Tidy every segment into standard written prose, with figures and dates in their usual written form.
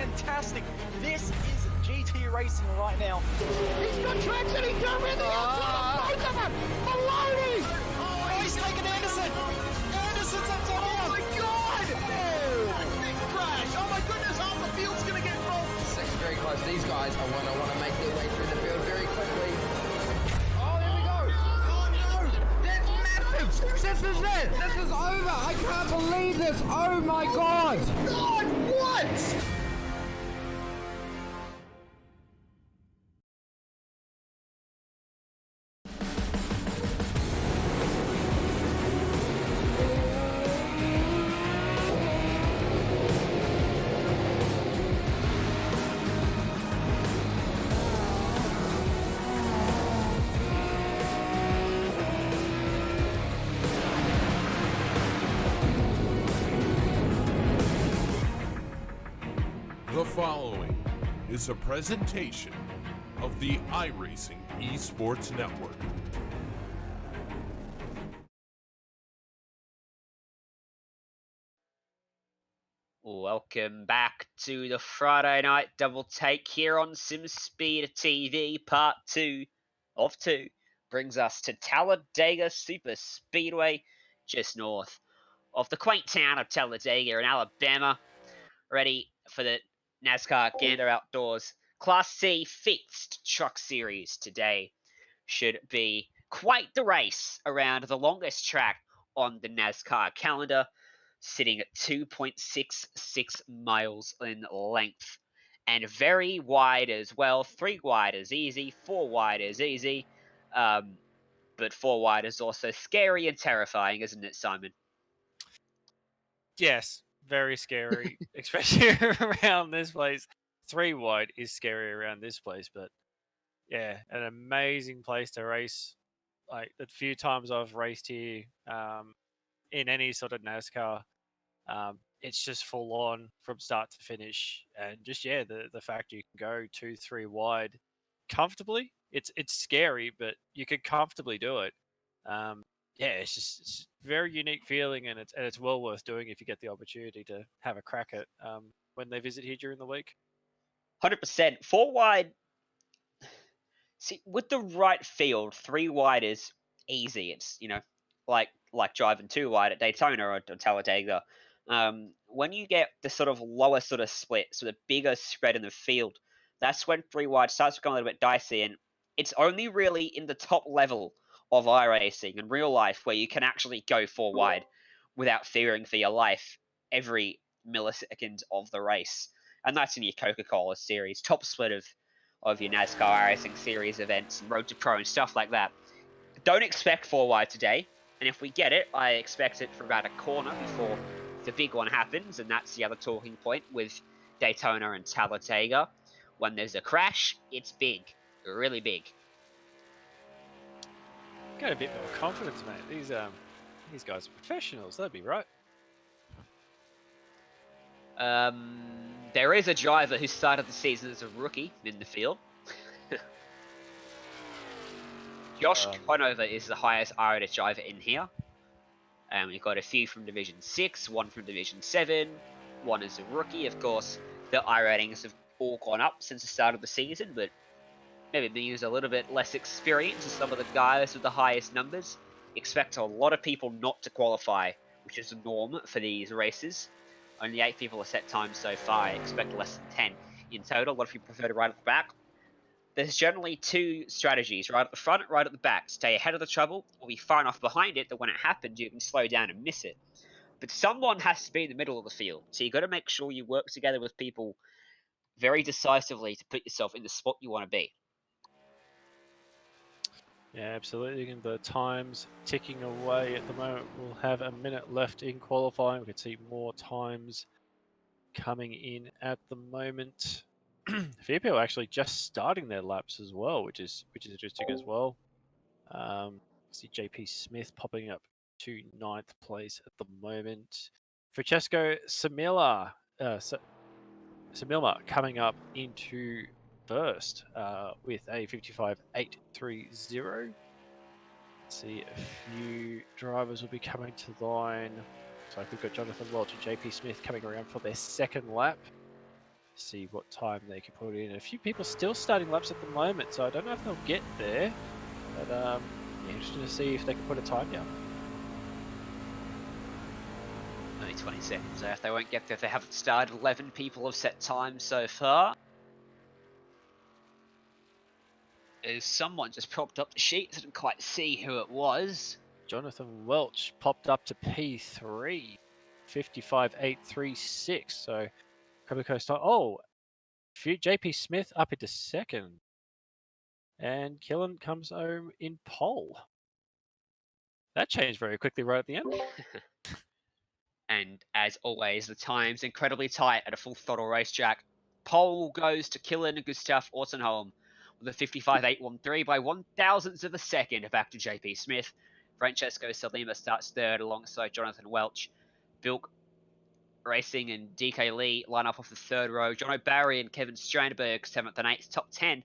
fantastic. This is GT racing right now. He's got traction, he's going around the outside of both of them. Maloney! Oh, he's taking Anderson. Anderson's up top. Oh my God! Oh. Big crash. Oh my goodness, half the field's going to get rolled. Second very close. These guys are want to make their way through the field very quickly. Oh, there we go. Oh no, that's massive. This is it. This is over. I can't believe this. Oh my God. God, what? The following is a presentation of the iRacing Esports Network. Welcome back to the Friday night double take here on SimSpeed TV. Part 2 of 2 brings us to Talladega Superspeedway, just north of the quaint town of Talladega in Alabama. Ready for the NASCAR Gander Outdoors Class C Fixed Truck Series today. Should be quite the race around the longest track on the NASCAR calendar, sitting at 2.66 miles in length. And very wide as well. 3 wide is easy, 4 wide is easy. But 4 wide is also scary and terrifying, isn't it, Simon? Yes, very scary, especially around this place. 3 wide is scary around this place, but yeah, an amazing place to race. Like the few times I've raced here, in any sort of NASCAR, it's just full on from start to finish, and just the fact you can go 2-3 wide comfortably. It's scary, but you can comfortably do it. It's a very unique feeling, and it's well worth doing if you get the opportunity to have a crack at when they visit here during the week. 100%. 4 wide. See, with the right field, 3 wide is easy. It's, like driving 2 wide at Daytona or Talladega. When you get the sort of lower sort of split, so the bigger spread in the field, that's when 3 wide starts to become a little bit dicey. And it's only really in the top level of iRacing in real life where you can actually go 4 wide without fearing for your life every millisecond of the race. And that's in your Coca-Cola series, top split of your NASCAR iRacing series events and Road to Pro and stuff like that. Don't expect 4 wide today. And if we get it, I expect it for about a corner before the big one happens. And that's the other talking point with Daytona and Talladega. When there's a crash, it's big, really big. Got a bit more confidence, mate. These guys are professionals. That'd be right. There is a driver who started the season as a rookie in the field. Josh Conover is the highest iRated driver in here. We've got a few from Division 6, one from Division 7, one is a rookie. Of course, the iRatings have all gone up since the start of the season, but maybe means a little bit less experience as some of the guys with the highest numbers. Expect a lot of people not to qualify, which is the norm for these races. Only 8 people have set times so far. I expect less than 10 in total. A lot of people prefer to ride at the back. There's generally 2 strategies, right at the front, right at the back. Stay ahead of the trouble, or be far enough behind it that when it happens, you can slow down and miss it. But someone has to be in the middle of the field, so you've got to make sure you work together with people very decisively to put yourself in the spot you want to be. Yeah, absolutely. And the time's ticking away at the moment. We'll have a minute left in qualifying. We can see more times coming in at the moment. A few people actually just starting their laps as well, which is interesting as well. See JP Smith popping up to 9th place at the moment. Francesco Samila coming up into first with a 55.830. Let's see, a few drivers will be coming to the line. So we've got Jonathan Welch and JP Smith coming around for their second lap. See what time they can put in. A few people still starting laps at the moment, so I don't know if they'll get there. But yeah, interesting to see if they can put a time down. Only 20 seconds there. If they won't get there, if they haven't started, 11 people have set time so far. As someone just propped up the sheet, didn't quite see who it was. Jonathan Welch popped up to P3, 55.836. So, Coast Coast. Oh, JP Smith up into second. And Killen comes home in pole. That changed very quickly right at the end. And as always, the time's incredibly tight at a full throttle racetrack. Pole goes to Killen Gustav Ortenholm with a 55.813 by 1,000ths of a second back to JP Smith. Francesco Salima starts third alongside Jonathan Welch. Bilk Racing and DK Lee line up off the third row. John O'Barry and Kevin Strandberg, 7th and 8th, top 10,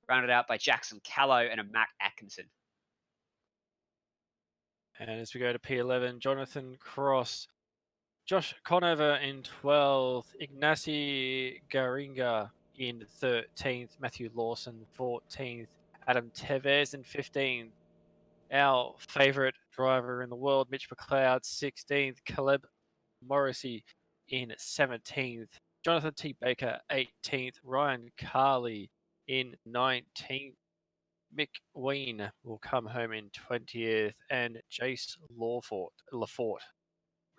rounded out by Jackson Callow and a Mac Atkinson. And as we go to P11, Jonathan Cross, Josh Conover in 12th, Ignacy Garinga in 13th, Matthew Lawson 14th, Adam Tevez in 15th, our favourite driver in the world, Mitch McLeod 16th, Caleb Morrissey in 17th, Jonathan T. Baker 18th, Ryan Carley in 19th, Mick Ween will come home in 20th, and Jace Lafort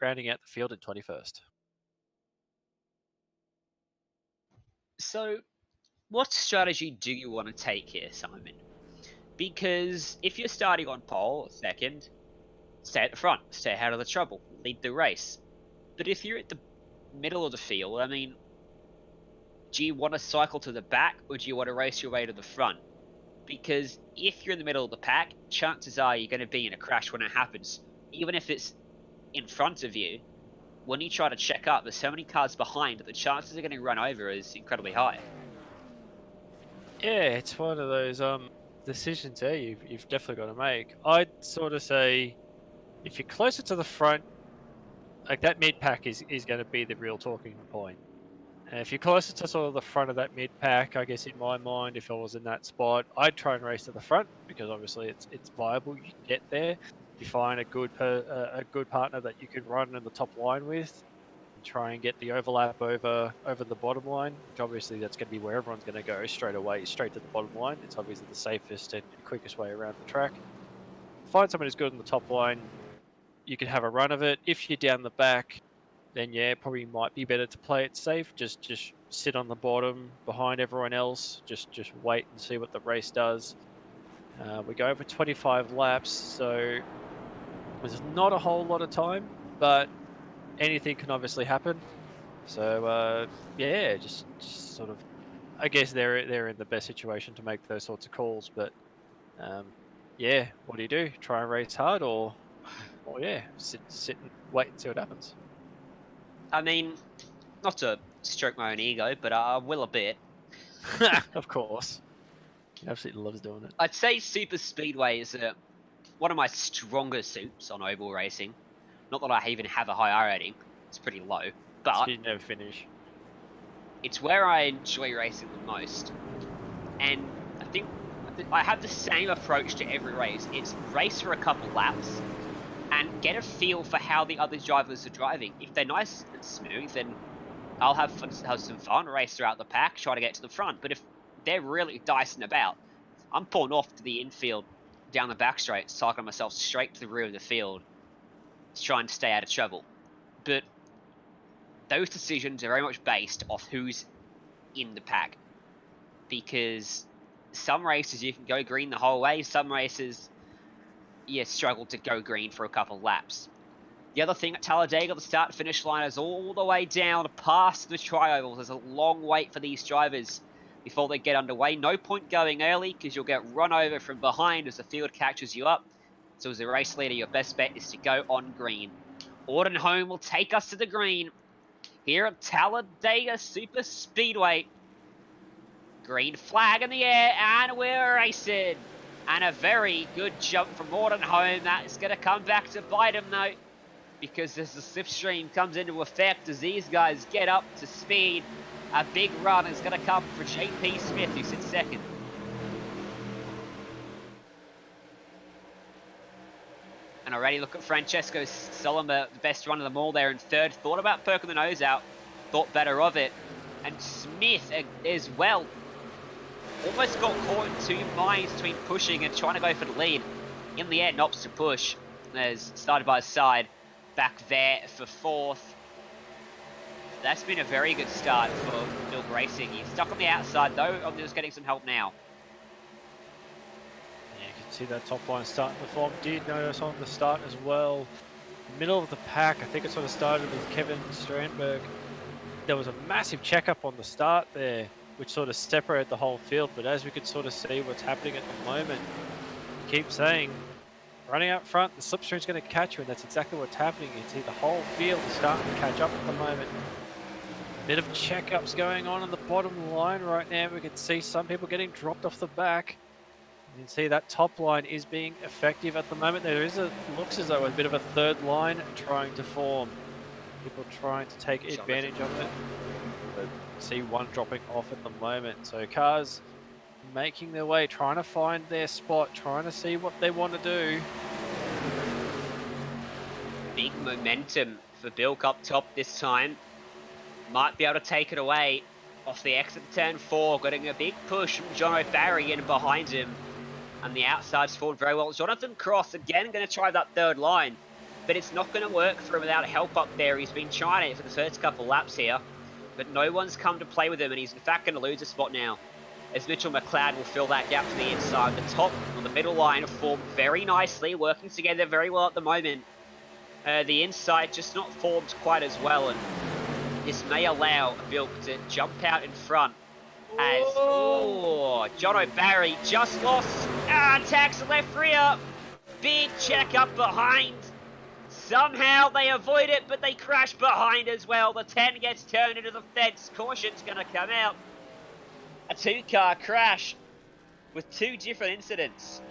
rounding out the field in 21st. So, what strategy do you want to take here, Simon? Because if you're starting on pole, second, stay at the front, stay out of the trouble, lead the race. But if you're at the middle of the field, I mean, do you want to cycle to the back or do you want to race your way to the front? Because if you're in the middle of the pack, chances are you're going to be in a crash when it happens. Even if it's in front of you, when you try to check up, there's so many cars behind that the chances of getting run over is incredibly high. Yeah, it's one of those decisions there you've definitely got to make. I'd sort of say if you're closer to the front, like that mid pack is going to be the real talking point. And if you're closer to sort of the front of that mid pack, I guess in my mind, if I was in that spot, I'd try and race to the front because obviously it's viable. You can get there. You find a good partner that you could run in the top line with, and try and get the overlap over the bottom line. Which obviously that's going to be where everyone's going to go straight away, straight to the bottom line. It's obviously the safest and quickest way around the track. Find someone who's good on the top line. You can have a run of it. If you're down the back, then yeah, probably might be better to play it safe. Just sit on the bottom behind everyone else. Just wait and see what the race does. We go over 25 laps, so there's not a whole lot of time, but anything can obviously happen. So yeah, just sort of, I guess they're in the best situation to make those sorts of calls. But yeah, what do? Try and race hard, or yeah, sit and wait and see what happens. I mean, not to stroke my own ego, but I will a bit. Of course. He absolutely loves doing it. I'd say Superspeedway is one of my stronger suits on oval racing. Not that I even have a high I rating. It's pretty low. But you never finish. It's where I enjoy racing the most. And I think I have the same approach to every race. It's race for a couple laps and get a feel for how the other drivers are driving. If they're nice and smooth, then I'll have some fun, race throughout the pack, try to get to the front. But if they're really dicing about, I'm pulling off to the infield, down the back straight, cycling myself straight to the rear of the field, trying to stay out of trouble. But those decisions are very much based off who's in the pack. Because some races you can go green the whole way, some races you struggle to go green for a couple laps. The other thing at Talladega, the start-finish line is all the way down past the tri-ovals. There's a long wait for these drivers before they get underway. No point going early because you'll get run over from behind as the field catches you up. So as a race leader, your best bet is to go on green. Ordenholm will take us to the green here at Talladega Superspeedway. Green flag in the air, and we're racing. And a very good jump from Ordenholm. That is going to come back to bite him, though, because as the slipstream comes into effect, as these guys get up to speed, A big run is going to come for JP Smith, who sits second. And already look at Francesco Solomon, the best run of them all there in third. Thought about perking the nose out, thought better of it. And Smith as well. Almost got caught in two minds between pushing and trying to go for the lead. In the end, opts to push. As started by his side, back there for fourth. That's been a very good start for Milk Racing. He's stuck on the outside though. I'm just getting some help now. Yeah, you can see that top line starting to form. Did notice on the start as well. Middle of the pack, I think it sort of started with Kevin Strandberg. There was a massive checkup on the start there, which sort of separated the whole field. But as we could sort of see what's happening at the moment, keep saying, running out front, the slipstream's going to catch you, and that's exactly what's happening. You can see the whole field is starting to catch up at the moment. Bit of checkups going on the bottom line right now. We can see some people getting dropped off the back. You can see that top line is being effective at the moment. There is looks as though a bit of a third line trying to form. People trying to take advantage of it. But see one dropping off at the moment. So cars making their way, trying to find their spot, trying to see what they want to do. Big momentum for Bilk up top this time. Might be able to take it away off the exit turn 4. Getting a big push from John O'Barry in behind him. And the outside's forward very well. Jonathan Cross again going to try that third line. But it's not going to work for him without help up there. He's been trying it for the first couple laps here. But no one's come to play with him. And he's in fact going to lose a spot now. As Mitchell McLeod will fill that gap to the inside. The top or the middle line have formed very nicely. Working together very well at the moment. The inside just not formed quite as well. And this may allow Bilk to jump out in front as John O'Barry just lost and tags the left rear. Big check up behind. Somehow they avoid it, but they crash behind as well. The 10 gets turned into the fence. Caution's going to come out. A 2-car crash with 2 different incidents.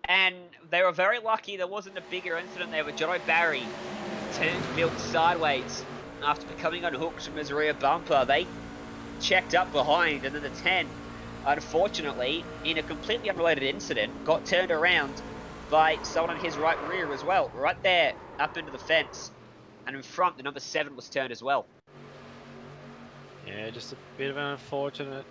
And they were very lucky there wasn't a bigger incident there with John O'Barry turned Bilk sideways after becoming unhooked from his rear bumper. They checked up behind, and then the 10, unfortunately, in a completely unrelated incident, got turned around by someone in his right rear as well. Right there, up into the fence. And in front, the number 7 was turned as well. Yeah, just a bit of an unfortunate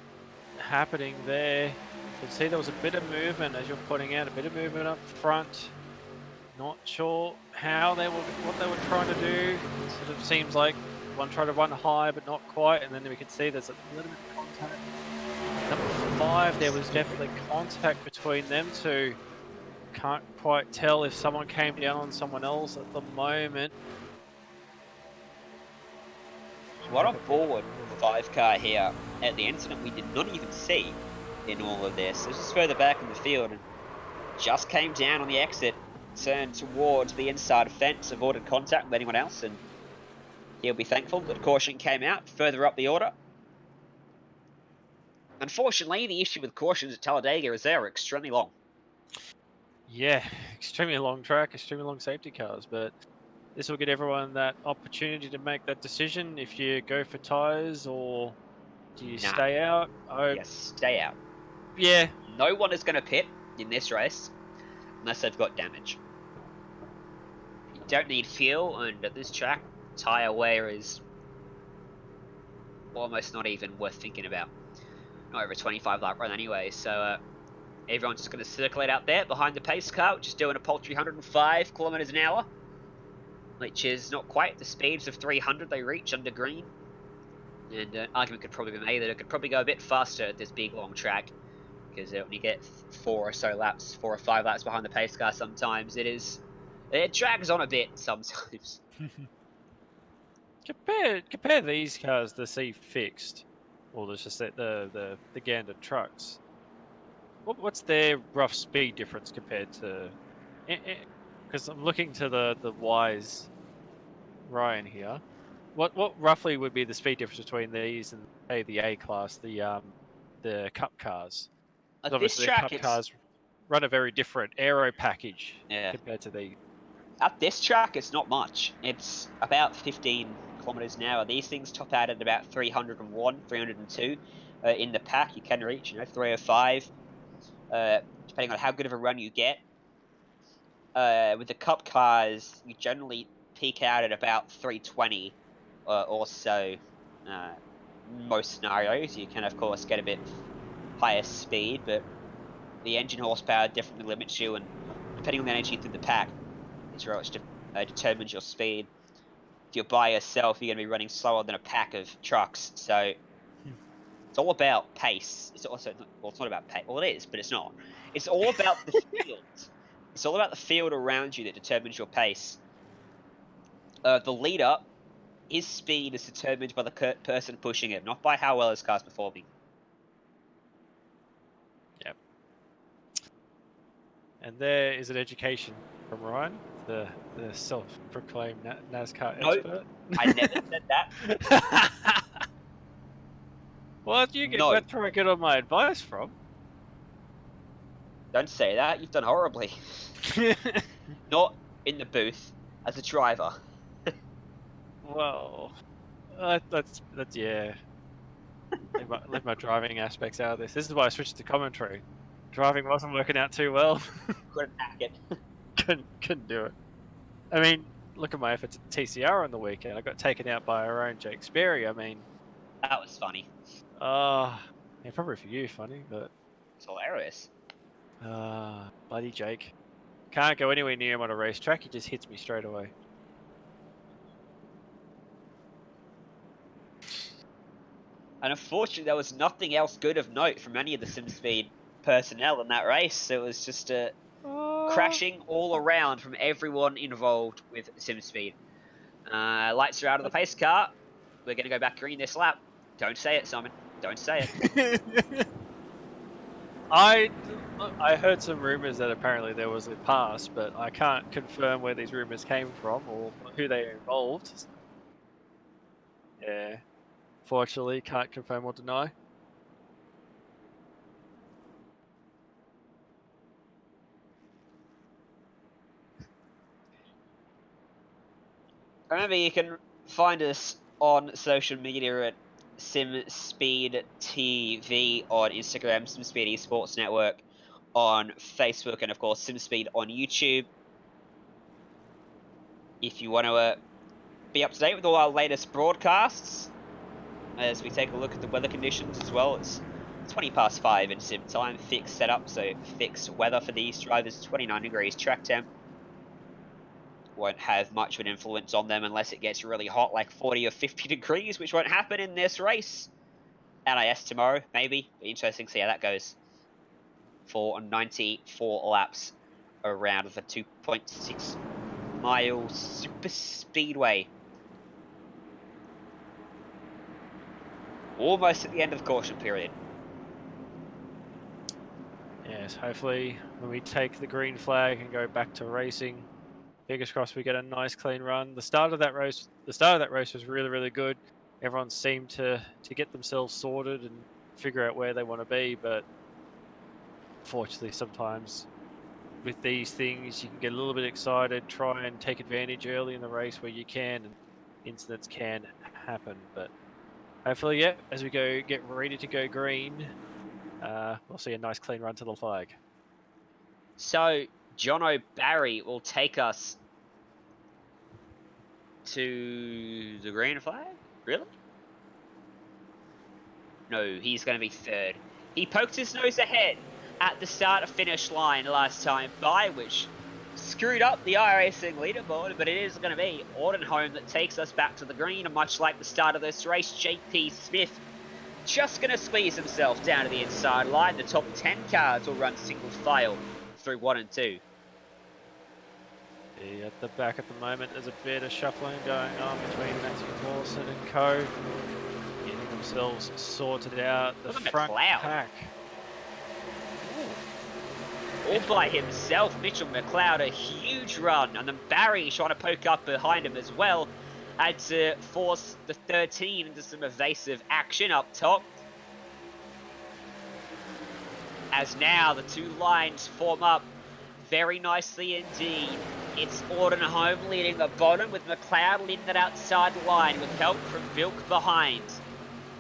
happening there. You can see there was a bit of movement, as you're pointing out, a bit of movement up front. Not sure how what they were trying to do. It sort of seems like one tried to run high, but not quite. And then we can see there's a little bit of contact. Number 5, there was definitely contact between them two. Can't quite tell if someone came down on someone else at the moment. What a forward 5-car here at the incident we did not even see in all of this. This is further back in the field and just came down on the exit, turned towards the inside fence, avoided contact with anyone else, and he'll be thankful that caution came out further up the order. Unfortunately, the issue with cautions at Talladega is they're extremely long. Yeah, extremely long track, extremely long safety cars, but this will get everyone that opportunity to make that decision if you go for tyres or do you stay out? Yes, stay out. Yeah. No one is going to pit in this race unless they've got damage. You don't need fuel, and at this track, tyre wear is almost not even worth thinking about. Not over a 25 lap run anyway, so everyone's just going to circulate out there behind the pace car, which is doing a paltry 105 kilometers an hour, which is not quite the speeds of 300 they reach under green. And an argument could probably be made that it could probably go a bit faster at this big long track, because when you get 4 or 5 laps behind the pace car, sometimes it drags on a bit sometimes. Compare these cars to see fixed, or let's just say the Gander trucks. What's their rough speed difference compared to? Because I'm looking to the Wise Ryan here. What roughly would be the speed difference between these and say the A class, the Cup cars? At Obviously, this track, the Cup cars run a very different aero package compared to these. At this track, it's not much. It's about 15 kilometers an hour. These things top out at about 301, 302 in the pack. You can reach, 305, depending on how good of a run you get. With the Cup cars, you generally peak out at about 320 or so. Most scenarios, you can of course get a bit higher speed, but the engine horsepower definitely limits you, and depending on the energy through the pack, it's very much determines your speed. If you're by yourself, you're going to be running slower than a pack of trucks. So it's all about pace. It's also, well, it's not about pace. Well, it is, but it's not. It's all about the field. It's all about the field around you that determines your pace. The leader, his speed is determined by the person pushing him, not by how well his car's performing. Yep. And there is an education from Ryan, the self-proclaimed NASCAR expert. I never said that. Well, that's where I get all my advice from. Don't say that. You've done horribly. Not in the booth, as a driver. Well, that's yeah. Leave my driving aspects out of this. This is why I switched to commentary. Driving wasn't working out too well. Couldn't hack it. couldn't do it. I mean, look at my efforts at TCR on the weekend. I got taken out by our own Jake Sperry. I mean, that was funny. Yeah, probably for you, funny, but it's hilarious. Bloody Jake. Can't go anywhere near him on a racetrack. He just hits me straight away. And unfortunately, there was nothing else good of note from any of the SimSpeed personnel in that race. It was just crashing all around from everyone involved with SimSpeed. Lights are out of the pace car. We're going to go back green this lap. Don't say it, Simon. Don't say it. I heard some rumors that apparently there was a pass, but I can't confirm where these rumors came from or who they involved. Yeah. Fortunately, can't confirm or deny. Remember, you can find us on social media at SimSpeed TV on Instagram, SimSpeed Esports Network on Facebook, and of course SimSpeed on YouTube. If you want to be up to date with all our latest broadcasts, as we take a look at the weather conditions as well, it's 5:20 in sim time, fixed setup, so fixed weather for these drivers, 29 degrees track temp. Won't have much of an influence on them unless it gets really hot, like 40 or 50 degrees, which won't happen in this race. NIS tomorrow, maybe. Be interesting to see how that goes. For 94 laps around the 2.6 mile Superspeedway. Almost at the end of the caution period. Yes, hopefully when we take the green flag and go back to racing, fingers crossed we get a nice clean run. The start of that race was really, really good. Everyone seemed to get themselves sorted and figure out where they want to be, but unfortunately sometimes with these things you can get a little bit excited, try and take advantage early in the race where you can, and incidents can happen. But hopefully, yeah, as we get ready to go green, we'll see a nice clean run to the flag. So Jono Barry will take us to the green flag? Really? No, he's going to be third. He poked his nose ahead at the start-finish line last time by, which screwed up the iRacing leaderboard, but it is going to be Audenholm that takes us back to the green, and much like the start of this race, JP Smith just going to squeeze himself down to the inside line. The top 10 cars will run single file through 1 and 2. At the back at the moment, there's a bit of shuffling going on between Matthew Lawson and co. Getting themselves sorted out. The front pack. All by himself, Mitchell McLeod, a huge run, and then Barry trying to poke up behind him as well. Had to force the 13 into some evasive action up top. As now the two lines form up very nicely indeed. It's Aldenholm leading the bottom with McLeod leading that outside line with help from Vilk behind.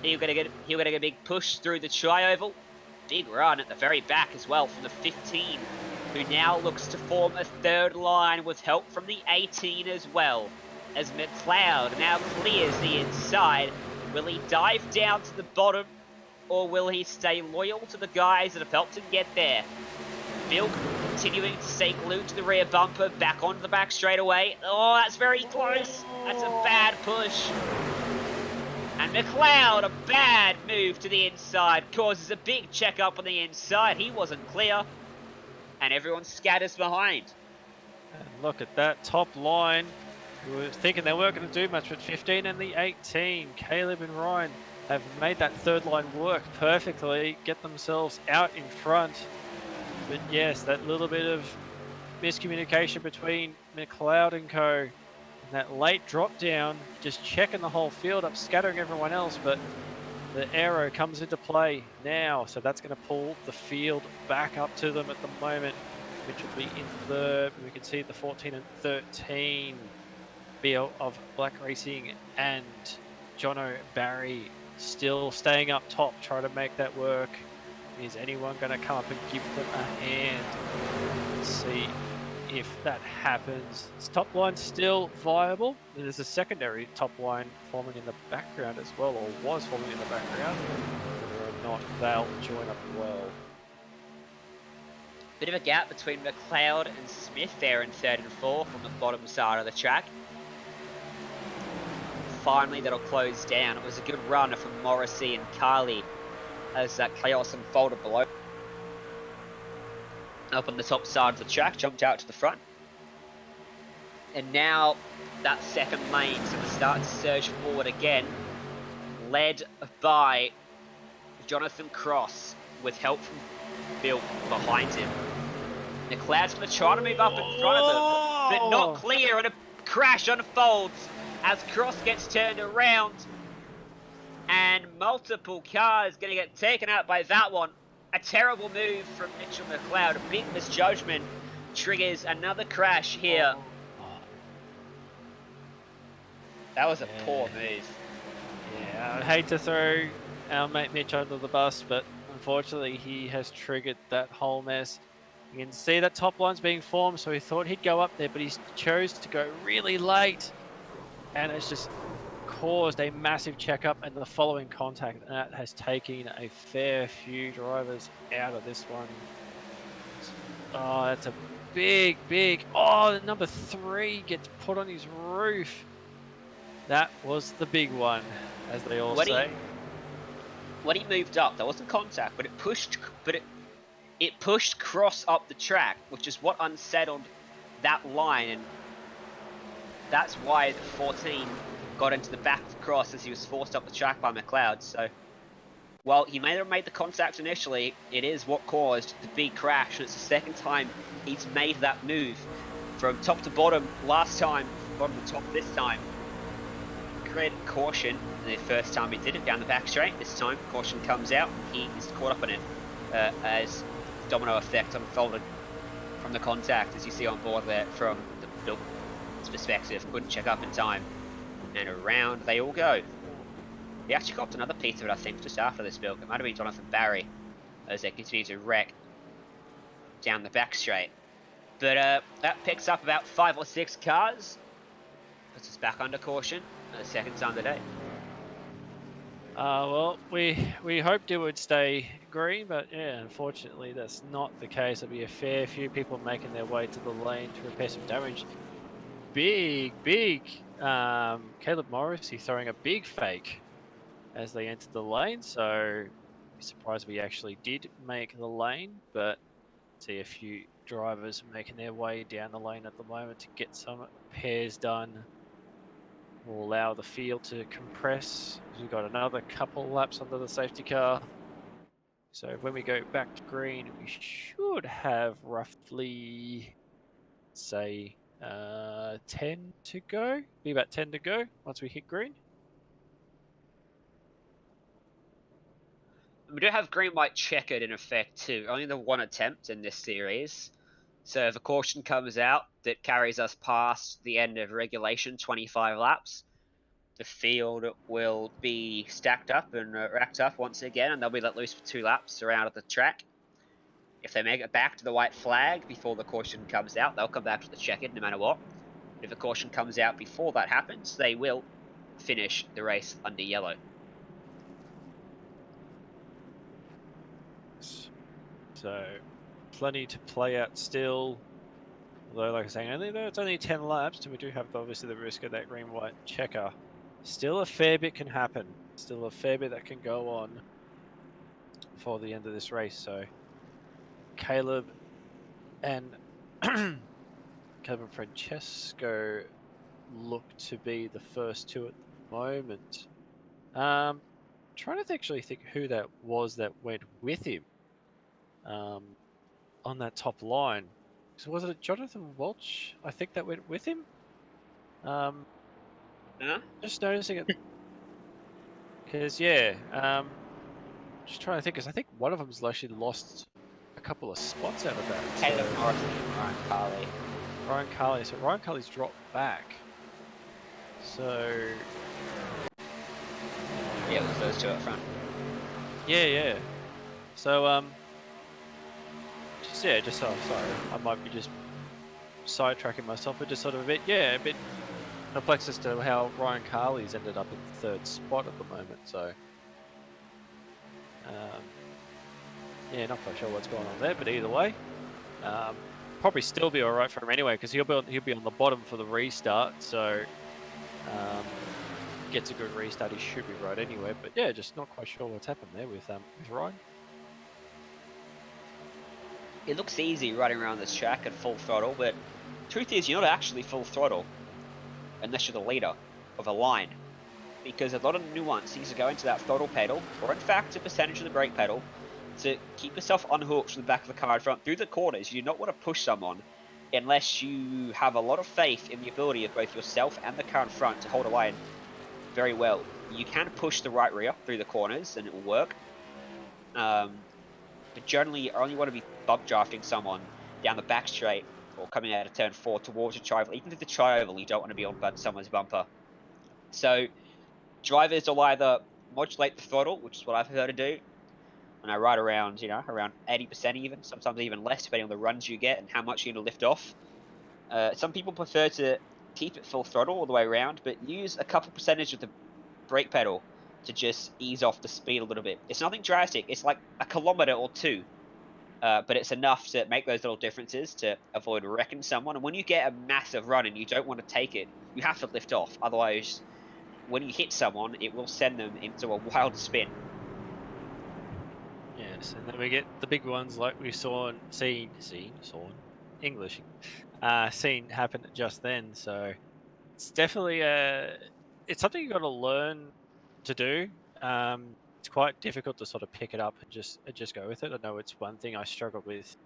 He'll get a big push through the tri-oval. Big run at the very back as well from the 15, who now looks to form a third line with help from the 18 as well. As McLeod now clears the inside, will he dive down to the bottom, or will he stay loyal to the guys that have helped him get there? Vilk continuing to stay glued to the rear bumper, back onto the back straightaway. Oh, that's very close. That's a bad push. And McLeod, a bad move to the inside, causes a big check up on the inside. He wasn't clear. And everyone scatters behind. And look at that top line. We were thinking they weren't going to do much, but 15 and the 18, Caleb and Ryan, have made that third line work perfectly, get themselves out in front. But yes, that little bit of miscommunication between McLeod and co. And that late drop down, just checking the whole field up, scattering everyone else, but the arrow comes into play now, so that's going to pull the field back up to them at the moment, which will be in third. We can see the 14 and 13 Bill of Black Racing and Jono Barry still staying up top, trying to make that work. Is anyone going to come up and give them a hand? Let's see if that happens. This top line still viable. There's a secondary top line forming in the background as well, or was forming in the background. Whether or not they'll join up well. Bit of a gap between McLeod and Smith there in third and fourth on the bottom side of the track. Finally, that'll close down. It was a good run from Morrissey and Carly as that chaos unfolded below. Up on the top side of the track, jumped out to the front. And now that second lane is going to start to surge forward again, led by Jonathan Cross with help from Bill behind him. McLeod's going to try to move up in front of him, but not clear, and a crash unfolds as Cross gets turned around. And multiple cars going to get taken out by that one. A terrible move from Mitchell McLeod. A big misjudgment triggers another crash here. That was a poor move. Yeah, I'd hate to throw our mate Mitch under the bus, but unfortunately he has triggered that whole mess. You can see that top line's being formed, so he thought he'd go up there, but he chose to go really late. And it's just caused a massive checkup and the following contact, and that has taken a fair few drivers out of this one. Oh, that's a big, oh, the number 3 gets put on his roof. That was the big one, as they all say. When he moved up, there wasn't contact, but it pushed Cross up the track, which is what unsettled that line, and that's why the 14 got into the back of Cross as he was forced up the track by McLeod. So, while he may have made the contact initially, it is what caused the big crash, and it's the second time he's made that move from top to bottom last time, bottom to top this time. Created caution the first time he did it down the back straight. This time, caution comes out and he is caught up in it as domino effect unfolded from the contact, as you see on board there from the perspective. Couldn't check up in time. And around they all go. He actually copped another piece of it, I think, just after this build. It might have been Jonathan Barry as they continue to wreck down the back straight. But that picks up about 5 or 6 cars. Puts us back under caution the second time today. Well, we hoped it would stay green, but yeah, unfortunately that's not the case. There'll be a fair few people making their way to the lane to repair some damage. Big Caleb Morrissey throwing a big fake as they entered the lane, so be surprised if he actually did make the lane, but see a few drivers making their way down the lane at the moment to get some repairs done. Will allow the field to compress. We've got another couple laps under the safety car. So when we go back to green, we should have roughly, say, 10 to go. Be about 10 to go once we hit green. We do have green white checkered in effect too. Only the one attempt in this series. So if a caution comes out that carries us past the end of regulation, 25 laps, the field will be stacked up and racked up once again, and they'll be let loose for 2 laps around the track. If they make it back to the white flag before the caution comes out, they'll come back to the checkered no matter what. If a caution comes out before that happens, they will finish the race under yellow. So, plenty to play out still. Although, like I was saying, though it's only 10 laps, and we do have obviously the risk of that green-white checker. Still a fair bit can happen. Still a fair bit that can go on before the end of this race. So, Caleb and Caleb and Francesco look to be the first two at the moment. Trying to actually think who that was that went with him on that top line. So was it Jonathan Welch? I think that went with him. Just noticing it because just trying to think because I think one of them's actually lost a couple of spots out of that. Caleb Morrison and Ryan Carley. Ryan Carley. So Ryan Carley's dropped back. So yeah, it was those two up front. Yeah. So sorry, I might be just sidetracking myself, but just sort of a bit perplexed as to how Ryan Carley's ended up in third spot at the moment. So, not quite sure what's going on there, but either way, probably still be all right for him anyway because he'll be on the bottom for the restart. So, gets a good restart, he should be right anyway. But yeah, just not quite sure what's happened there with Ryan. It looks easy riding around this track at full throttle, but truth is you're not actually full throttle unless you're the leader of a line, because a lot of nuance needs to go into that throttle pedal, or in fact a percentage of the brake pedal, to keep yourself unhooked from the back of the car in front through the corners. You do not want to push someone unless you have a lot of faith in the ability of both yourself and the car in front to hold a line very well. You can push the right rear through the corners and it will work. But generally you only want to be bump drafting someone down the back straight or coming out of turn 4 towards your tri-oval. Even if the tri-oval, you don't want to be on someone's bumper. So drivers will either modulate the throttle, which is what I prefer to do, and I ride around, around 80% even, sometimes even less, depending on the runs you get and how much you're going to lift off. Some people prefer to keep it full throttle all the way around, but use a couple percentage of the brake pedal to just ease off the speed a little bit. It's nothing drastic. It's like a kilometer or 2, but it's enough to make those little differences to avoid wrecking someone. And when you get a massive run and you don't want to take it, you have to lift off. Otherwise, when you hit someone, it will send them into a wild spin. Yes, and then we get the big ones like we seen happen just then. So it's definitely it's something you got to learn to do. It's quite difficult to sort of pick it up and just go with it. I know it's one thing I struggled with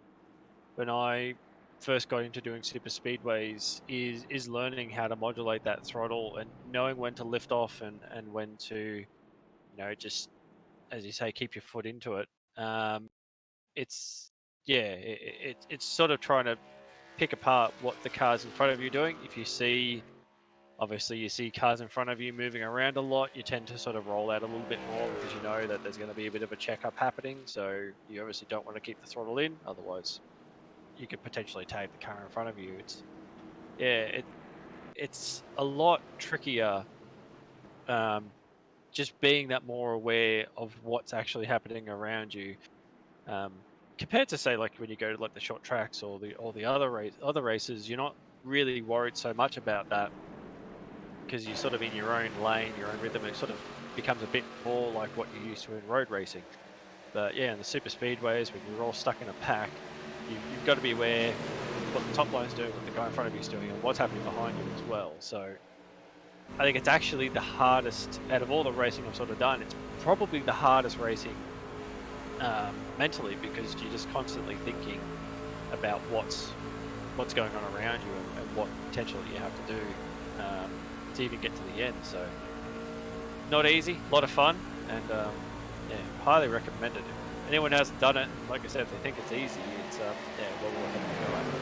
when I first got into doing super speedways is learning how to modulate that throttle and knowing when to lift off and when to, just, as you say, keep your foot into it. It's sort of trying to pick apart what the cars in front of you are doing. If you see cars in front of you moving around a lot, you tend to sort of roll out a little bit more because you know that there's going to be a bit of a checkup happening. So you obviously don't want to keep the throttle in, otherwise you could potentially tag the car in front of you. It's a lot trickier. Just being that more aware of what's actually happening around you, compared to say like when you go to like the short tracks or the other races, you're not really worried so much about that because you're sort of in your own lane, your own rhythm. It sort of becomes a bit more like what you're used to in road racing. But yeah, in the super speedways, when you're all stuck in a pack, you've got to be aware of what the top line's doing, what the guy in front of you is doing, and what's happening behind you as well. So I think it's actually the hardest out of all the racing I've sort of done. It's probably the hardest racing mentally because you're just constantly thinking about what's going on around you and what potentially you have to do to even get to the end. So not easy, a lot of fun, and highly recommended. If anyone hasn't done it, like I said, if they think it's easy, it's well worth having a go at it.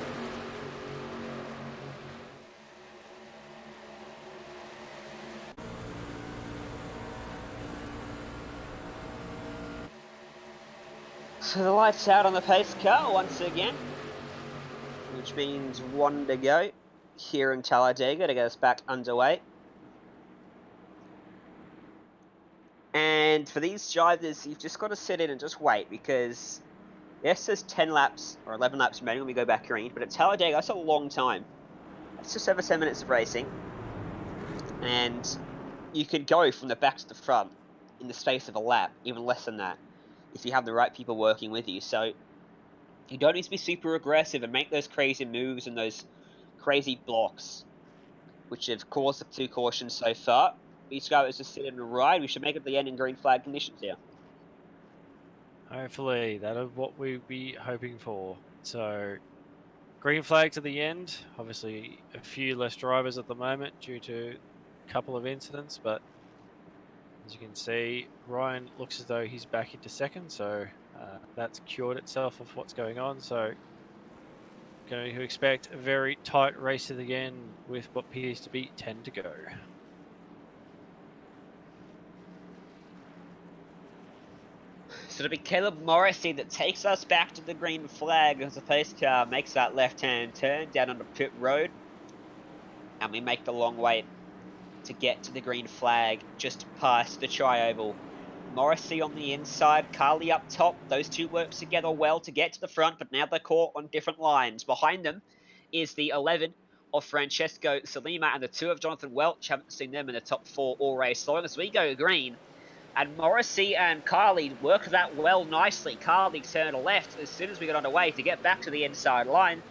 So the lights out on the pace car once again, which means 1 to go here in Talladega to get us back underway. And for these drivers, you've just got to sit in and just wait, because yes, there's 10 laps or 11 laps remaining when we go back green, but at Talladega, that's a long time. That's just over 10 minutes of racing. And you could go from the back to the front in the space of a lap, even less than that, if you have the right people working with you. So you don't need to be super aggressive and make those crazy moves and those crazy blocks, which have caused the 2 cautions so far. Each guy is just sitting and ride. We should make it to the end in green flag conditions here. Hopefully, that is what we'd be hoping for. So, green flag to the end. Obviously, a few less drivers at the moment due to a couple of incidents, but as you can see, Ryan looks as though he's back into second, so that's cured itself of what's going on. So, going to expect a very tight race at the end with what appears to be 10 to go. So it'll be Caleb Morrissey that takes us back to the green flag as the pace car makes that left-hand turn down onto pit road. And we make the long wait to get to the green flag just past the tri-oval. Morrissey on the inside, Carly up top. Those two work together well to get to the front, but now they're caught on different lines. Behind them is the 11 of Francesco Salima and the 2 of Jonathan Welch. Haven't seen them in the top 4 all race long. As we go green, and Morrissey and Carly work that well nicely. Carly turned left as soon as we got underway to get back to the inside line.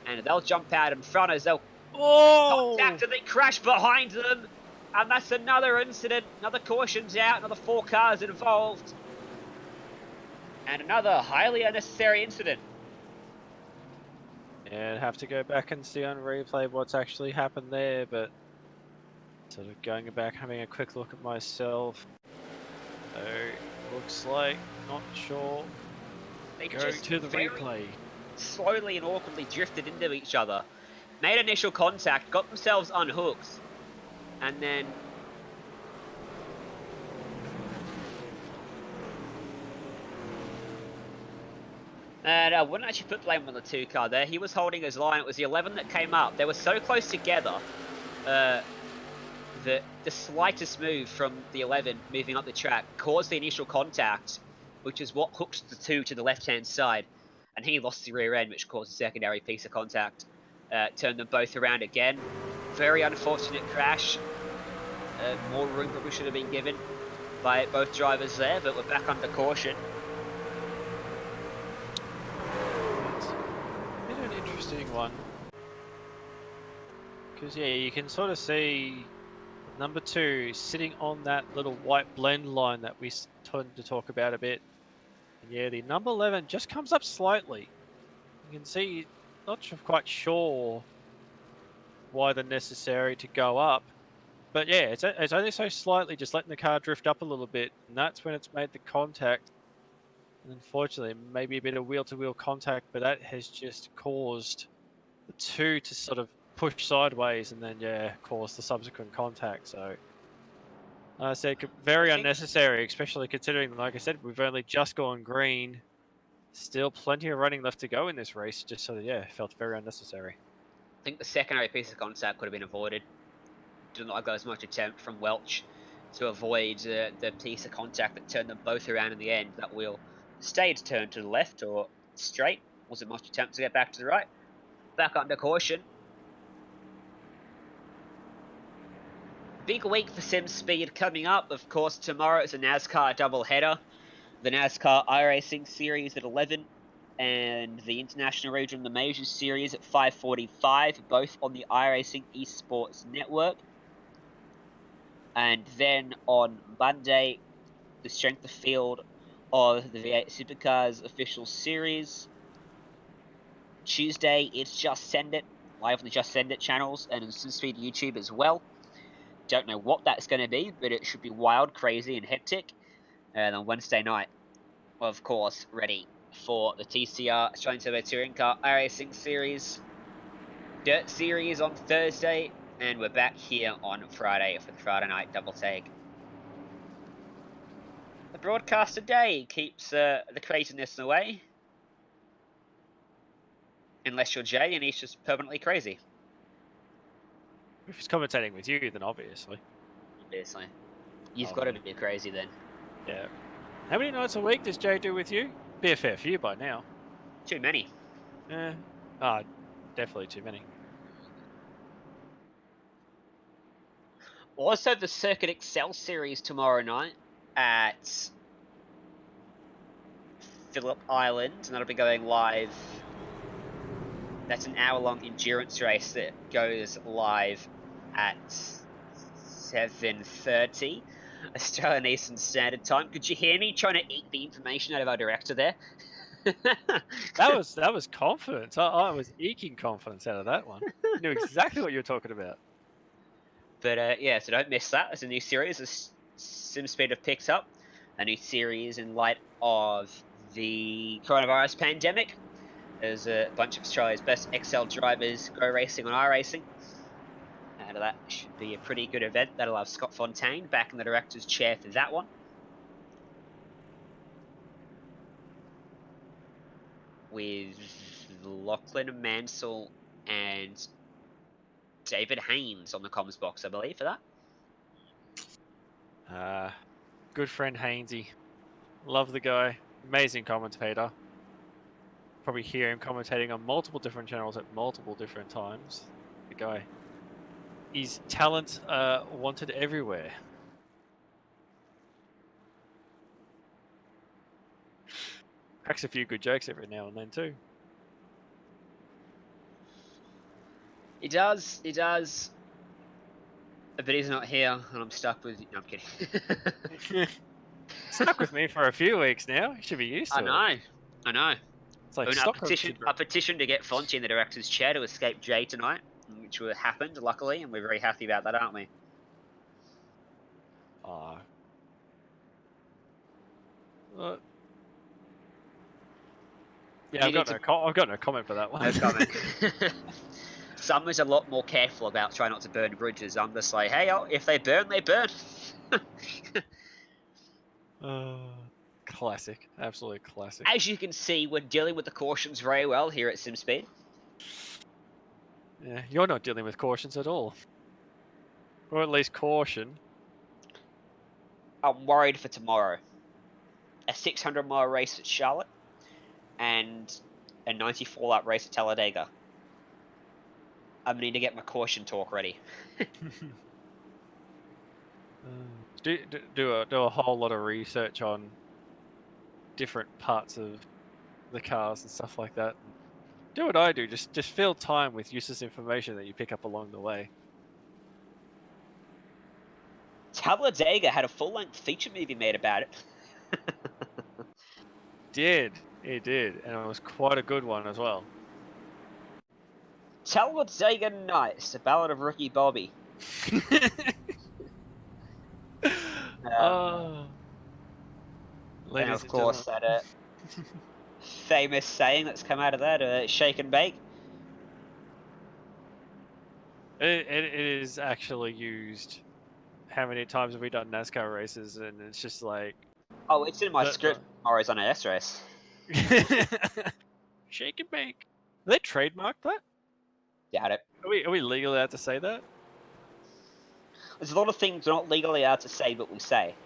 And they'll jump out in front as they'll contact and they crash behind them. And that's another incident. Another caution's out. Another 4 cars involved. And another highly unnecessary incident. Yeah, I'd have to go back and see on replay what's actually happened there, but sort of going back, having a quick look at myself. So, looks like, not sure. They Go just to the very replay. slowly and awkwardly drifted into each other. Made initial contact, got themselves unhooked. And then and I wouldn't actually put blame on the 2 car there. He was holding his line. It was the 11 that came up. They were so close together that the slightest move from the 11 moving up the track caused the initial contact, which is what hooked the 2 to the left-hand side. And he lost the rear end, which caused a secondary piece of contact. Turned them both around again. Very unfortunate crash. More room probably should have been given by both drivers there, but we're back under caution. It's been an interesting one. Because, yeah, you can sort of see number 2 sitting on that little white blend line that we tend to talk about a bit. And yeah, the number 11 just comes up slightly. You can see, not quite sure why they're necessary to go up. But yeah, it's only so slightly, just letting the car drift up a little bit. And that's when it's made the contact. And unfortunately, maybe a bit of wheel-to-wheel contact, but that has just caused the 2 to sort of push sideways and then, yeah, cause the subsequent contact. So, I said, very unnecessary, especially considering, like I said, we've only just gone green. Still plenty of running left to go in this race. Just sort of, yeah, felt very unnecessary. I think the secondary piece of contact could have been avoided. Didn't look like there was much attempt from Welch to avoid the piece of contact that turned them both around in the end. That wheel stayed turned to the left or straight. Wasn't much attempt to get back to the right. Back under caution. Big week for Sim Speed coming up. Of course, tomorrow is a NASCAR doubleheader. The NASCAR iRacing Series at 11 and the International Region, the Majors Series at 5:45, both on the iRacing Esports Network. And then on Monday, the Strength of Field of the V8 Supercars Official Series. Tuesday, it's Just Send It, live on the Just Send It channels and on SimSpeed YouTube as well. Don't know what that's going to be, but it should be wild, crazy, and hectic. And on Wednesday night, of course, ready for the TCR Australian Turbo Touring Car iRacing Series. Dirt Series on Thursday, and we're back here on Friday for the Friday night double take. the broadcaster day keeps the craziness away. Unless you're Jay and he's just permanently crazy. If he's commentating with you, then obviously. Obviously. You've got to be crazy then. Yeah. How many nights a week does Jay do with you? Be a fair few by now. Too many. Yeah. Definitely too many. Also, the Circuit Excel series tomorrow night at Phillip Island, and that'll be going live. That's an hour-long endurance race that goes live at 7:30 Australian Eastern Standard Time. Could you hear me trying to eke the information out of our director there? That was confidence. I was eking confidence out of that one. I knew exactly what you were talking about. But yeah, so don't miss that. There's a new series as SimSpeed have picked up. A new series in light of the coronavirus pandemic. There's a bunch of Australia's best XL drivers go racing on iRacing. And that should be a pretty good event. That'll have Scott Fontaine back in the director's chair for that one. With Lachlan Mansell and David Haynes on the comms box, I believe, for that. Good friend Hainsey. Love the guy. Amazing commentator. Probably hear him commentating on multiple different channels at multiple different times. The guy. His talent wanted everywhere. Cracks a few good jokes every now and then too. He does. But he's not here, and I'm stuck with... No, I'm kidding. Stuck with me for a few weeks now. You should be used to it. I know. It's like I petitioned to get Fonty in the director's chair to escape Jay tonight, which happened, luckily, and we're very happy about that, aren't we? Yeah, I've got no comment for that one. No comment. Summer's a lot more careful about trying not to burn bridges. I'm just like, hey, if they burn, they burn. Classic. Absolutely classic. As you can see, we're dealing with the cautions very well here at SimSpeed. Yeah, you're not dealing with cautions at all. Or at least caution. I'm worried for tomorrow. A 600-mile race at Charlotte and a 94-lap race at Talladega. I need to get my caution talk ready. Do a whole lot of research on different parts of the cars and stuff like that. Do what I do. Just fill time with useless information that you pick up along the way. Talladega had a full-length feature movie made about it. It did, and it was quite a good one as well. Talladega Nights, the Ballad of Ricky Bobby. Oh. And of course, that famous saying that's come out of that, shake and bake. It is actually used. How many times have we done NASCAR races? And it's just like... Oh, it's in my script. Tomorrow's on an S race. Shake and bake. Did they trademark that? Doubt it. Are we legally allowed to say that? There's a lot of things we're not legally allowed to say, but we say.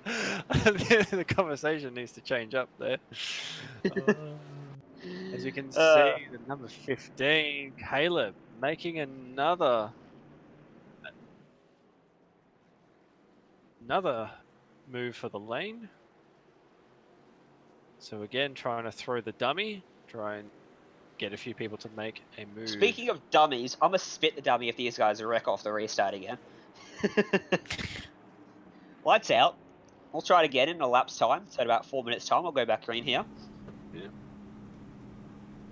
The conversation needs to change up there. As you can see, the number 15, Caleb, making another move for the lane. So again, trying to throw the dummy, try and get a few people to make a move. Speaking of dummies, I'm going to spit the dummy if these guys wreck off the restart again. Lights out. We'll try it again in a lap's time. So in about 4 minutes time, I'll go back green here. Yeah.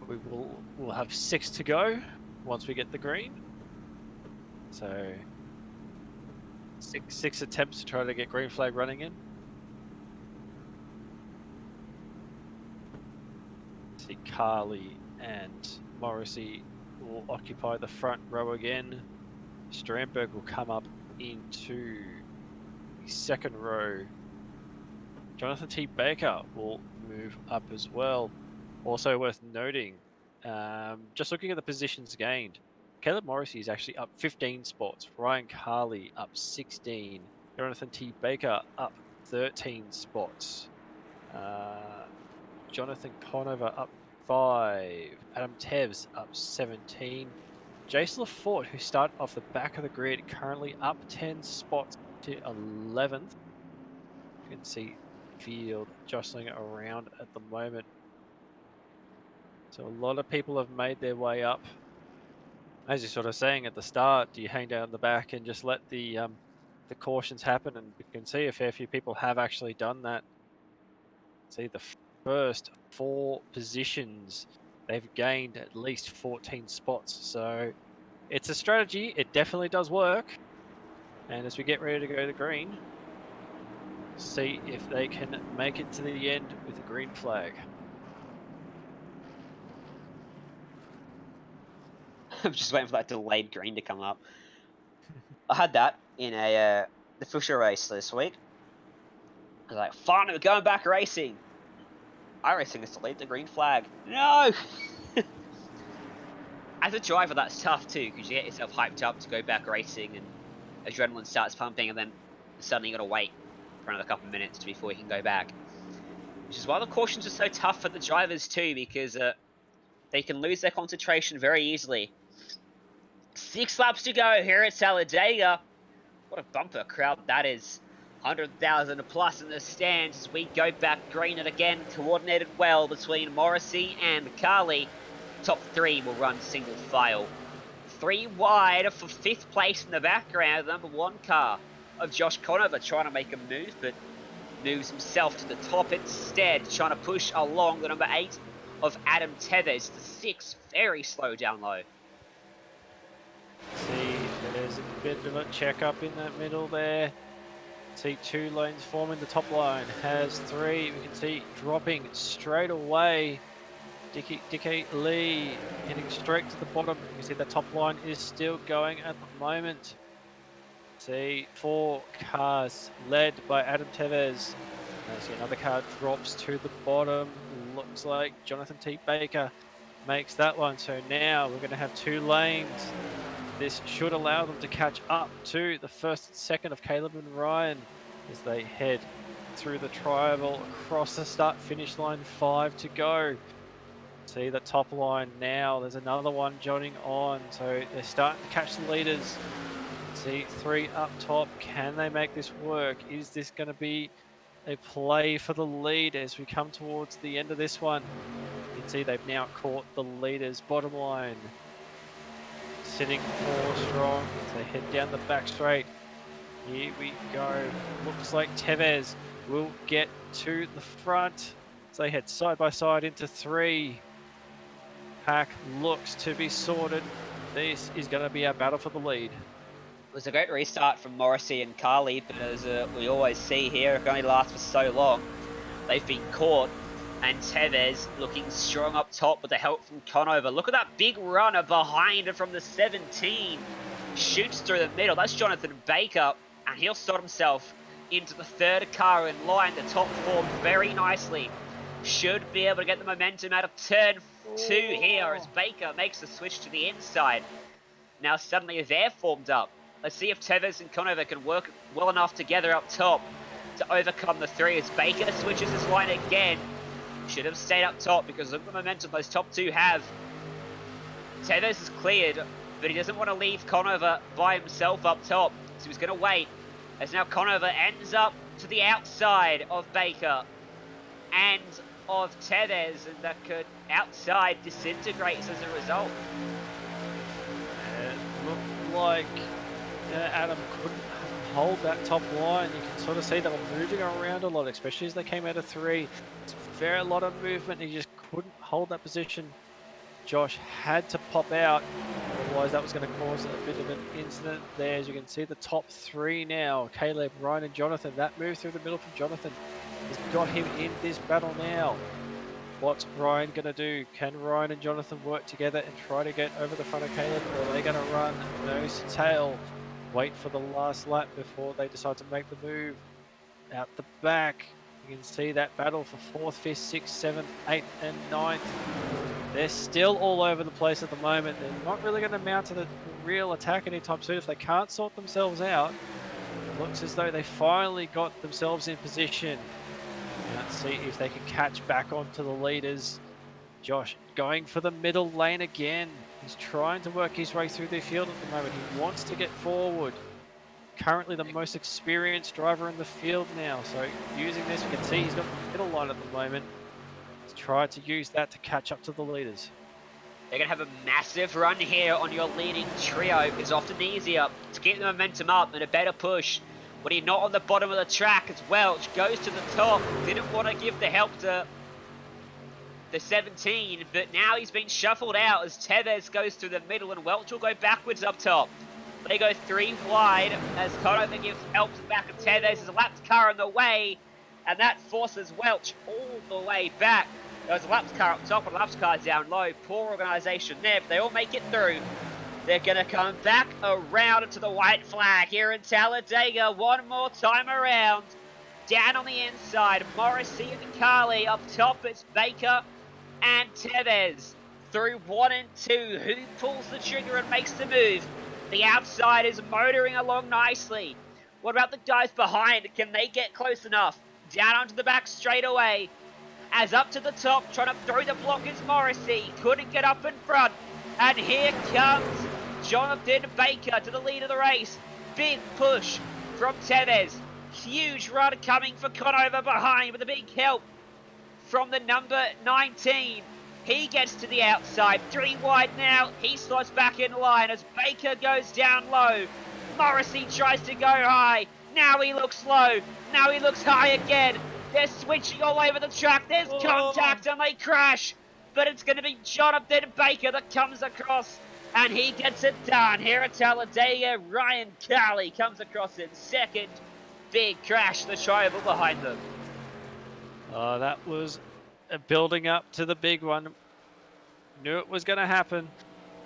We'll have 6 to go once we get the green. So 6 attempts to try to get green flag running in. See Carly and Morrissey will occupy the front row again. Strandberg will come up into the second row. Jonathan T. Baker will move up as well. Also worth noting, just looking at the positions gained, Caleb Morrissey is actually up 15 spots. Ryan Carley up 16. Jonathan T. Baker up 13 spots. Jonathan Conover up 5. Adam Tevz up 17. Jace Lafort, who started off the back of the grid, currently up 10 spots to 11th. You can see field jostling around at the moment. So a lot of people have made their way up. As you're sort of saying at the start, do you hang down the back and just let the cautions happen? And you can see a fair few people have actually done that. See the first 4 positions, they've gained at least 14 spots. So it's a strategy. It definitely does work. And as we get ready to go to green, see if they can make it to the end with a green flag. I'm just waiting for that delayed green to come up. I had that in a the Fisher race this week. I was like, finally, we're going back racing. iRacing has delayed the green flag. No! As a driver, that's tough too, because you get yourself hyped up to go back racing and adrenaline starts pumping, and then suddenly you got to wait for another couple of minutes before you can go back. Which is why the cautions are so tough for the drivers too, because they can lose their concentration very easily. 6 laps to go here at Talladega. What a bumper crowd that is. 100,000 plus in the stands as we go back green, and again coordinated well between Morrissey and Carley. Top 3 will run single file. 3 wide for 5th place in the background. Number 1 car of Josh Conover trying to make a move, but moves himself to the top instead, trying to push along the number 8 of Adam Tevez. The 6 very slow down low. See, there's a bit of a check up in that middle there. See 2 lanes forming. The top line has 3. We can see dropping straight away. Dickie Lee heading straight to the bottom. You can see the top line is still going at the moment. See 4 cars led by Adam Tevez. See another car drops to the bottom. Looks like Jonathan T. Baker makes that one. So now we're going to have 2 lanes. This should allow them to catch up to the first and second of Caleb and Ryan as they head through the tri-oval across the start-finish line. 5 to go. See the top line now. There's another one joining on. So they're starting to catch the leaders. See 3 up top. Can they make this work? Is this going to be a play for the lead as we come towards the end of this one? You can see they've now caught the leaders. Bottom line sitting 4 strong as they head down the back straight. Here we go. Looks like Tevez will get to the front. So they head side by side into 3. Pack looks to be sorted. This is going to be our battle for the lead. It was a great restart from Morrissey and Carley, but as we always see here, it can only last for so long. They've been caught, and Tevez looking strong up top with the help from Conover. Look at that big runner behind it from the 17. Shoots through the middle. That's Jonathan Baker, and he'll sort himself into the 3rd car in line. The top 4 very nicely. Should be able to get the momentum out of turn 2 here as Baker makes the switch to the inside. Now suddenly they're formed up. Let's see if Tevez and Conover can work well enough together up top to overcome the 3 as Baker switches his line again. Should have stayed up top because look at the momentum those top 2 have. Tevez is cleared, but he doesn't want to leave Conover by himself up top, so he's going to wait. As now Conover ends up to the outside of Baker and of Tevez, and that could outside disintegrates as a result. It looked like Adam couldn't hold that top line. You can sort of see they were moving around a lot, especially as they came out of 3. It's very a lot of movement. He just couldn't hold that position. Josh had to pop out, otherwise that was going to cause a bit of an incident there. As you can see, the top 3 now, Caleb, Ryan and Jonathan. That move through the middle from Jonathan has got him in this battle now. What's Ryan going to do? Can Ryan and Jonathan work together and try to get over the front of Caleb, or are they going to run nose to tail? wait for the last lap before they decide to make the move. Out the back, you can see that battle for 4th, 5th, 6th, 7th, 8th, and 9th. They're still all over the place at the moment. They're not really going to mount to the real attack anytime soon if they can't sort themselves out. It looks as though they finally got themselves in position. Let's see if they can catch back onto the leaders. Josh going for the middle lane again. He's trying to work his way through the field at the moment. He wants to get forward. Currently the most experienced driver in the field now. So using this, we can see he's got the middle line at the moment. He's tried to use that to catch up to the leaders. They're going to have a massive run here on your leading trio. It's often easier to keep the momentum up and a better push. When you're not on the bottom of the track as Welch goes to the top. Didn't want to give the help to the 17, but now he's been shuffled out as Tevez goes through the middle and Welch will go backwards up top. They go 3 wide as Conover gives help to the back of Tevez. There's a lapped car in the way, and that forces Welch all the way back. There's a lapped car up top and a lapped car down low. Poor organisation there, but they all make it through. They're going to come back around into the white flag here in Talladega one more time around. Down on the inside, Morrissey and Carly. Up top, it's Baker and Tevez. Through 1 and 2, who pulls the trigger and makes the move? The outside is motoring along nicely. What about the guys behind? Can they get close enough? Down onto the back straight away. As up to the top, trying to throw the block is Morrissey. Couldn't get up in front. And here comes Jonathan Baker to the lead of the race. Big push from Tevez. Huge run coming for Conover behind with a big help from the number 19. He gets to the outside, 3 wide now. He slots back in line as Baker goes down low. Morrissey tries to go high. Now he looks low. Now he looks high again. They're switching all over the track. There's contact and they crash. But it's going to be Jonathan Baker that comes across. And he gets it done here at Talladega. Ryan Carley comes across in second. Big crash, the driver behind them. Oh, that was building up to the big one. Knew it was going to happen.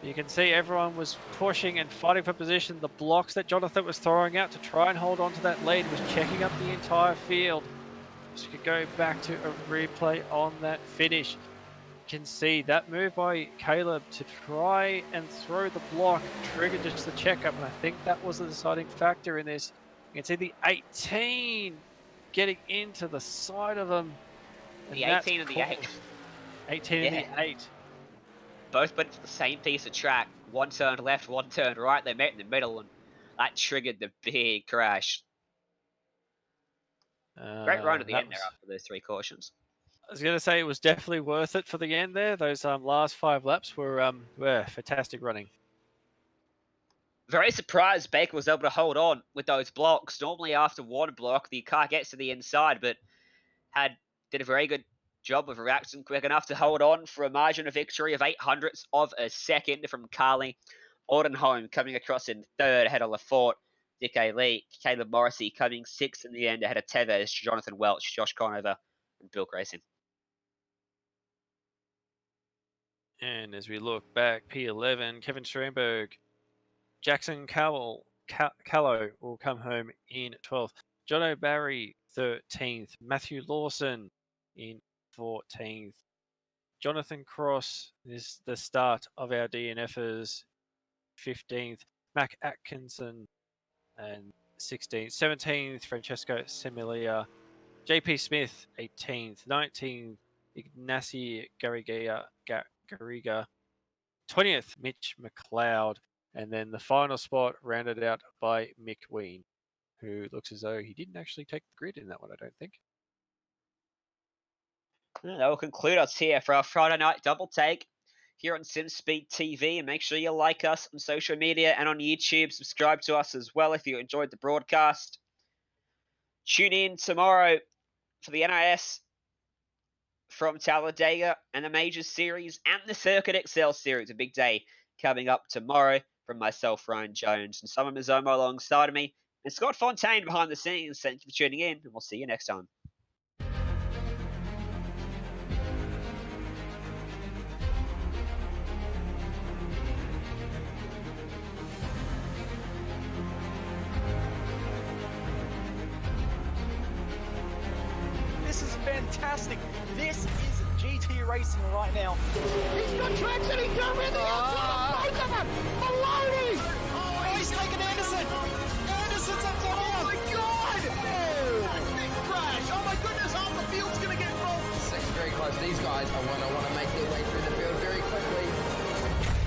You can see everyone was pushing and fighting for position. The blocks that Jonathan was throwing out to try and hold on to that lead was checking up the entire field. So you could go back to a replay on that finish. You can see that move by Caleb to try and throw the block triggered just the checkup, and I think that was the deciding factor in this. You can see the 18 getting into the side of them. The 18 and the 8. 18 and the 8. Both went to the same piece of track. One turned left, one turned right. They met in the middle, and that triggered the big crash. Great run at the end there after those 3 cautions. I was going to say it was definitely worth it for the end there. Those last 5 laps were fantastic running. Very surprised Baker was able to hold on with those blocks. Normally after one block, the car gets to the inside, but did a very good job of reacting quick enough to hold on for a margin of victory of 0.08 of a second from Carly. Audenholm coming across in third ahead of Lafort. Dick Lee, Caleb Morrissey coming 6th in the end ahead of Tevez, Jonathan Welch, Josh Conover, and Bill Grayson. And as we look back, P11, Kevin Stramberg, Jackson Callow will come home in 12th. John O'Barry, 13th. Matthew Lawson in 14th. Jonathan Cross is the start of our DNFers, 15th. Mac Atkinson and 16th. 17th, Francesco Semilia. JP Smith, 18th. 19th, Ignacy Garriga. 20th, Mitch McLeod. And then the final spot rounded out by Mick Ween, who looks as though he didn't actually take the grid in that one, I don't think. That will conclude us here for our Friday night double take here on SimSpeed TV. And make sure you like us on social media and on YouTube. Subscribe to us as well if you enjoyed the broadcast. Tune in tomorrow for the NIS from Talladega and the Majors Series and the Circuit Excel Series. A big day coming up tomorrow from myself, Ryan Jones, and Simon Mazzomo alongside of me, and Scott Fontaine behind the scenes. Thank you for tuning in, and we'll see you next time. This is GT racing right now. He's got traction. He's going around the outside. Both of them. Maloney. Oh, he's taken Anderson. Anderson's up top here. Oh my God. Big crash. Oh my goodness, half the field's going to get rolled. Six very close. These guys I want to make their way through the field very quickly.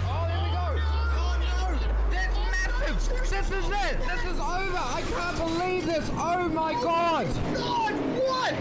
Oh, there we go. Oh no, that's massive. This is it. This is over. I can't believe this. Oh my God. God, what?